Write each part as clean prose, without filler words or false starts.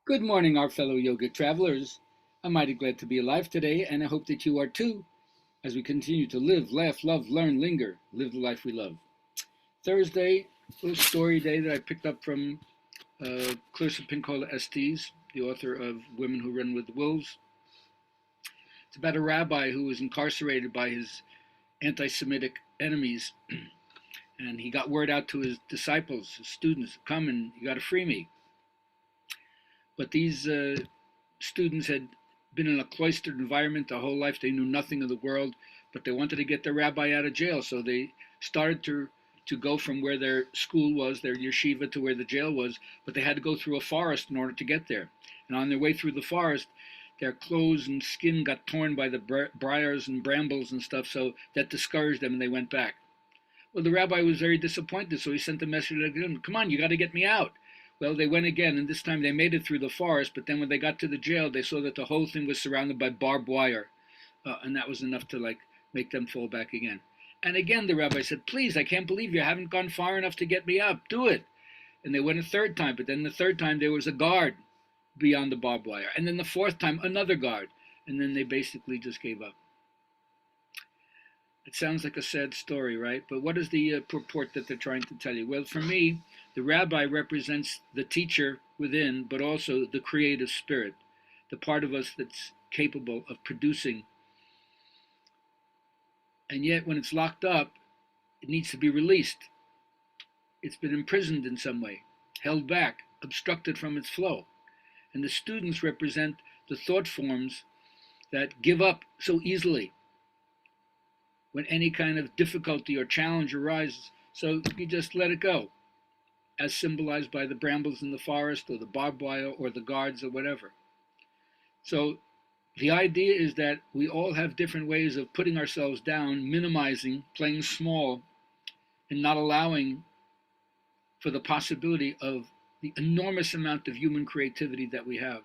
Good morning, our fellow yoga travelers. I'm mighty glad to be alive today, and I hope that you are too, as we continue to live, laugh, love, learn, linger, live the life we love. Thursday, a little story day that I picked up from Clarissa Pinkola Estes, the author of Women Who Run with the Wolves. It's about a rabbi who was incarcerated by his anti-Semitic enemies, and he got word out to his disciples, his students, come and you got to free me. But these students had been in a cloistered environment their whole life. They knew nothing of the world, but they wanted to get their rabbi out of jail. So they started to go from where their school was, their yeshiva, to where the jail was, but they had to go through a forest in order to get there. And on their way through the forest, their clothes and skin got torn by the briars and brambles and stuff, so that discouraged them and they went back. Well, the rabbi was very disappointed, so he sent a message again, come on, you got to get me out. Well, they went again, and this time they made it through the forest, but then when they got to the jail, they saw that the whole thing was surrounded by barbed wire, and that was enough to, make them fall back again. And again, the rabbi said, please, I can't believe you haven't gone far enough to get me up. Do it. And they went a third time, but then the third time there was a guard beyond the barbed wire. And then the fourth time, another guard. And then they basically just gave up. It sounds like a sad story, right? But what is the purport that they're trying to tell you? Well, for me, the rabbi represents the teacher within, but also the creative spirit, the part of us that's capable of producing. And yet, when it's locked up, it needs to be released. It's been imprisoned in some way, held back, obstructed from its flow. And the students represent the thought forms that give up so easily when any kind of difficulty or challenge arises. So you just let it go, as symbolized by the brambles in the forest or the barbed wire or the guards or whatever. So the idea is that we all have different ways of putting ourselves down, minimizing, playing small, and not allowing for the possibility of the enormous amount of human creativity that we have.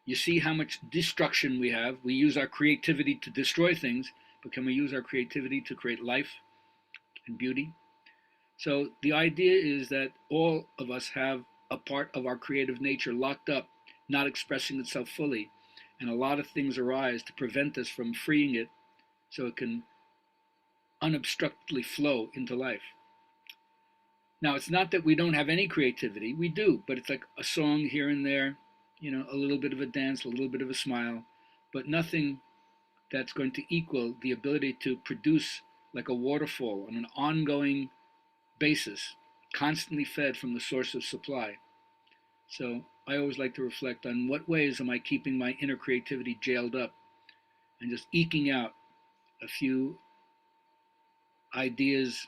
You see how much destruction we have. We use our creativity to destroy things, but can we use our creativity to create life and beauty? So the idea is that all of us have a part of our creative nature locked up, not expressing itself fully, and a lot of things arise to prevent us from freeing it so it can unobstructedly flow into life. Now, it's not that we don't have any creativity. We do, but it's like a song here and there, a little bit of a dance, a little bit of a smile, but nothing that's going to equal the ability to produce like a waterfall on an ongoing basis, constantly fed from the source of supply. So I always like to reflect on what ways am I keeping my inner creativity jailed up and just eking out a few ideas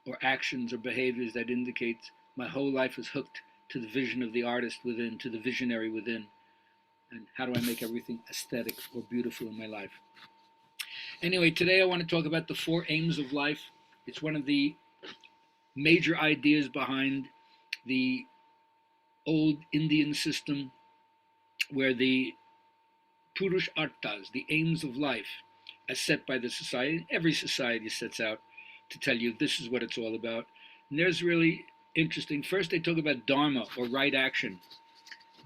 or actions or behaviors that indicate my whole life is hooked to the vision of the artist within, to the visionary within. And how do I make everything aesthetic or beautiful in my life? Anyway, today I want to talk about the four aims of life. It's one of the major ideas behind the old Indian system where the Purusharthas, the aims of life, as set by the society, every society sets out to tell you this is what it's all about. And there's really interesting. First, they talk about Dharma, or right action.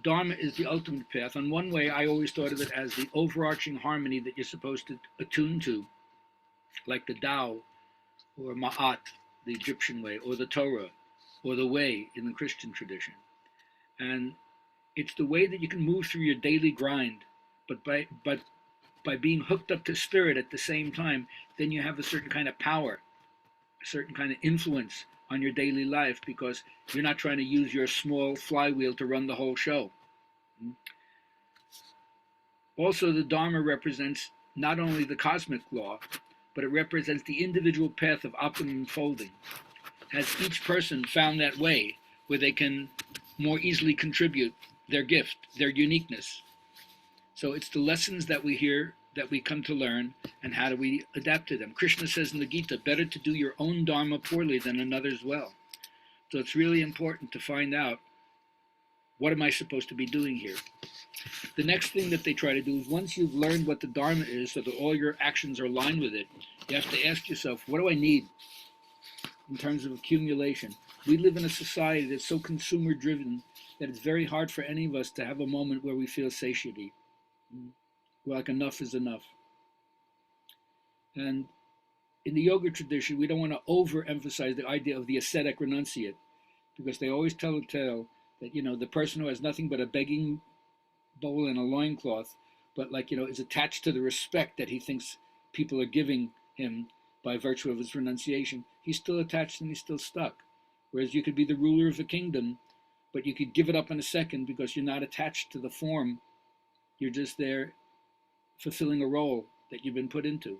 Dharma is the ultimate path. On one way, I always thought of it as the overarching harmony that you're supposed to attune to, like the Tao, or Ma'at, the Egyptian way, or the Torah, or the Way in the Christian tradition. And it's the way that you can move through your daily grind, but by being hooked up to spirit at the same time, then you have a certain kind of power, a certain kind of influence on your daily life, because you're not trying to use your small flywheel to run the whole show. Also, the Dharma represents not only the cosmic law, but it represents the individual path of optimum unfolding. Has each person found that way where they can more easily contribute their gift, their uniqueness? So it's the lessons that we hear, that we come to learn, and how do we adapt to them? Krishna says in the Gita, better to do your own Dharma poorly than another's well. So it's really important to find out, what am I supposed to be doing here? The next thing that they try to do is, once you've learned what the Dharma is, so that all your actions are aligned with it, you have to ask yourself, what do I need in terms of accumulation? We live in a society that's so consumer driven that it's very hard for any of us to have a moment where we feel satiety. We're like, enough is enough. And in the yoga tradition, we don't want to overemphasize the idea of the ascetic renunciate, because they always tell a tale that, the person who has nothing but a begging bowl and a loincloth, but is attached to the respect that he thinks people are giving him by virtue of his renunciation, he's still attached and he's still stuck. Whereas you could be the ruler of a kingdom, but you could give it up in a second because you're not attached to the form. You're just there fulfilling a role that you've been put into.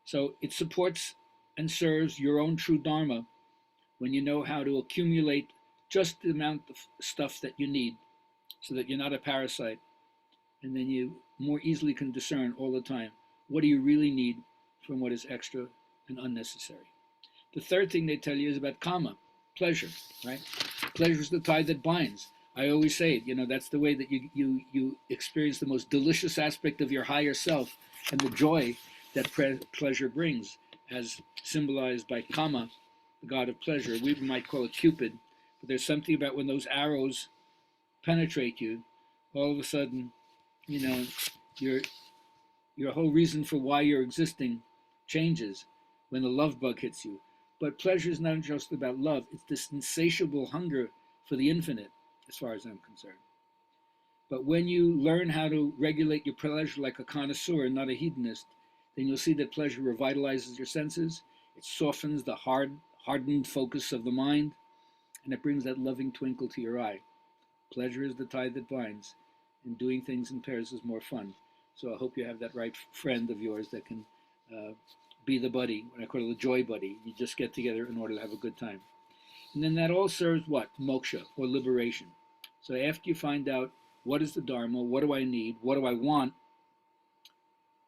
So it supports and serves your own true Dharma when you know how to accumulate just the amount of stuff that you need so that you're not a parasite. And then you more easily can discern all the time, what do you really need from what is extra and unnecessary. The third thing they tell you is about kama, pleasure, right? Pleasure is the tie that binds. I always say it, that's the way that you experience the most delicious aspect of your higher self and the joy that pleasure brings, as symbolized by kama, the god of pleasure. We might call it Cupid, but there's something about when those arrows penetrate you, all of a sudden, your whole reason for why you're existing changes when the love bug hits you. But pleasure is not just about love, it's this insatiable hunger for the infinite, as far as I'm concerned. But when you learn how to regulate your pleasure like a connoisseur and not a hedonist, then you'll see that pleasure revitalizes your senses, it softens the hardened focus of the mind, and it brings that loving twinkle to your eye. Pleasure is the tie that binds, and doing things in pairs is more fun. So I hope you have that right friend of yours that can be the buddy, what I call it the joy buddy. You just get together in order to have a good time. And then that all serves what? Moksha, or liberation. So after you find out what is the Dharma, what do I need, what do I want,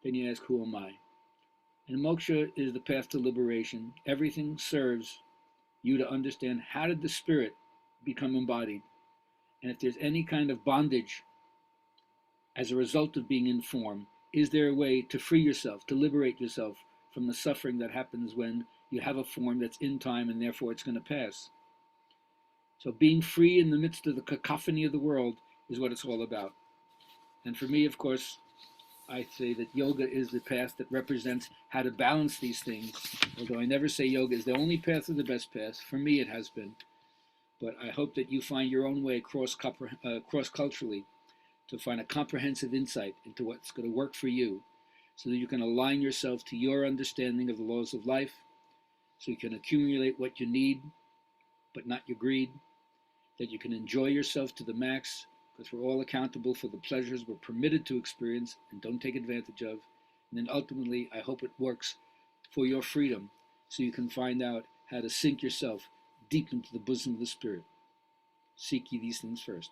then you ask, who am I? And moksha is the path to liberation. Everything serves you to understand how did the spirit become embodied. And if there's any kind of bondage as a result of being in form, is there a way to free yourself, to liberate yourself from the suffering that happens when you have a form that's in time and therefore it's going to pass? So being free in the midst of the cacophony of the world is what it's all about. And for me, of course, I say that yoga is the path that represents how to balance these things. Although I never say yoga is the only path or the best path. For me, it has been. But I hope that you find your own way cross-culturally to find a comprehensive insight into what's going to work for you so that you can align yourself to your understanding of the laws of life, so you can accumulate what you need, but not your greed, that you can enjoy yourself to the max, because we're all accountable for the pleasures we're permitted to experience and don't take advantage of. And then ultimately, I hope it works for your freedom so you can find out how to sink yourself deep into the bosom of the Spirit. Seek ye these things first.